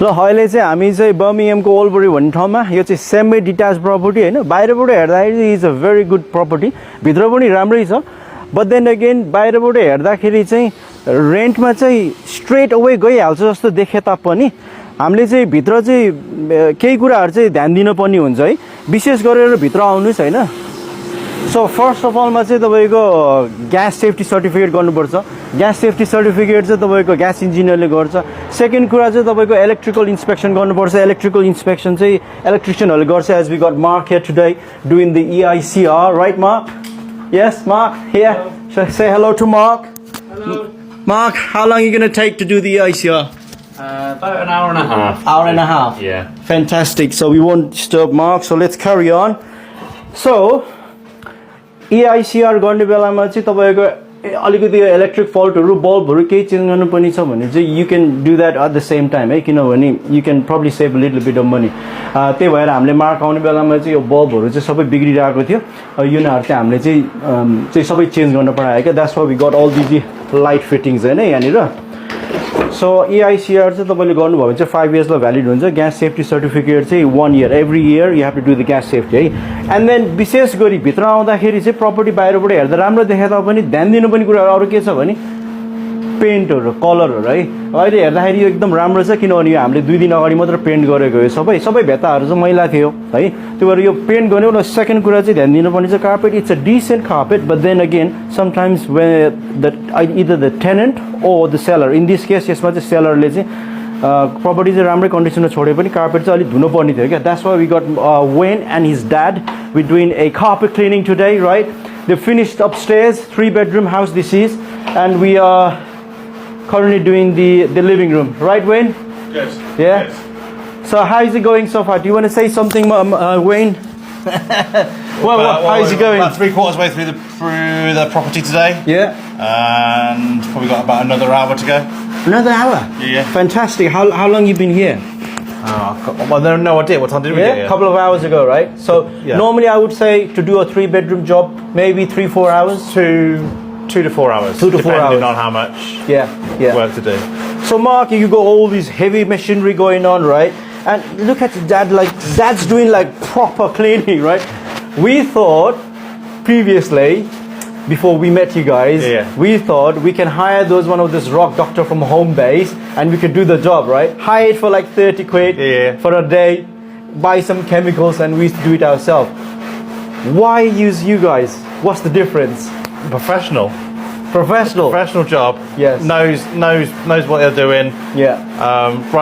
ल अहिले चाहिँ हामी चाहिँ बर्मिङhamको ओल्डबरी भन्ने ठाउँमा यो चाहिँ सेमी डिट्याच प्रपर्टी होइन बाहिरबाट हेर्दाखेरि is a very good property भित्र पनि राम्रै छ बट देन अगेन बाहिरबाट हेर्दाखेरि चाहिँ रेन्टमा चाहिँ स्ट्रेट अवे गइहाल्छ जस्तो देखे तापनि हामीले चाहिँ भित्र चाहिँ केही कुराहरू चाहिँ ध्यान दिनुपर्ने हुन्छ है विशेष गरेर भित्र आउनुहोस् होइन सो फर्स्ट अफ अलमा चाहिँ तपाईँको ग्यास सेफ्टी सर्टिफिकेट गर्नुपर्छ ग्यास सेफ्टी सर्टिफिकेट चाहिँ तपाईँको ग्यास इन्जिनियरले गर्छ सेकेन्ड कुरा चाहिँ तपाईँको इलेक्ट्रिकल इन्सपेक्सन गर्नुपर्छ इलेक्ट्रिकल इन्सपेक्सन चाहिँ इलेक्ट्रिसियनहरूले गर्छ as we got Mark here today doing the EICR right Mark yes Mark here say hello to Mark Mark, how long are you going to take to do the EICR? About an hour and a half. Hour and a half? Yeah. Fantastic. So we won't disturb Mark. So let's carry on. So, EICR गर्ने बेलामा चाहिँ तपाईँको अलिकति electric फल्टहरू बल्बहरू केही change गर्नुपर्ने छ भने चाहिँ you can do that at the same time है किनभने you can probably save little bit of money त्यही भएर हामीले मार्क आउने बेलामा चाहिँ यो बल्बहरू चाहिँ सबै बिग्रिरहेको थियो युनिहरू चाहिँ हामीले चाहिँ सबै चेन्ज गर्न पठायो क्या that's why we got all these light fittings होइन यहाँनिर सो EICR चाहिँ तपाईँले गर्नुभयो भने चाहिँ 5 इयर्सलाई भ्यालिड हुन्छ ग्यास सेफ्टी सर्टिफिकेट चाहिँ 1 year every year you have to do the gas safety है एन्ड देन विशेष गरी भित्र आउँदाखेरि चाहिँ प्रपर्टी बाहिरबाट हेर्दा राम्रो देखे तापनि ध्यान दिनुपर्ने कुराहरू अरू के छ भने पेन्टहरू कलरहरू है अहिले हेर्दाखेरि यो एकदम राम्रो छ किनभने यो हामीले 2 दिन अगाडि मात्र पेन्ट गरेको हो सबै भेत्ताहरू चाहिँ मैला थियो है त्यो भएर यो पेन्ट गर्नु र सेकेन्ड कुरा चाहिँ ध्यान दिनुपर्ने चाहिँ carpet it's a decent carpet but then again sometimes either the tenant or the seller in this case यसमा चाहिँ सेलरले चाहिँ प्रपर्टी चाहिँ राम्रै कन्डिसनमा छोडे पनि कार्पेट चाहिँ अलिक धुनुपर्ने थियो क्या that's why we got when and his dad we doing a carpet cleaning today right the finished upstairs 3 bedroom house this is and we are currently doing the living room, right, Wayne? Yes. Yeah. Yes. So how is it going so far? Do you want to say something, Wayne? How is it going? About 3/4 way through the property today. Yeah. And probably got about another hour to go. Another hour. Yeah. Fantastic. How long you been here? Well, no idea. What time did we get here? A couple of hours ago, right? So normally I would say to do a 3 bedroom job, maybe 3-4 hours. 2 to 4 hours. 2 to 4 hours. Depending on how much work to do. So Mark, you got all these heavy machinery going on, right? And look at your dad, like dad's doing like proper cleaning, right? We thought previously, before we met you guys, we thought we can hire one of this rock doctor from home base and we could do the job, right? Hire it for like 30 quid for a day, buy some chemicals and we do it ourselves. Why use you guys? What's the difference? Professional job. Yes. Knows what they're doing. Yeah.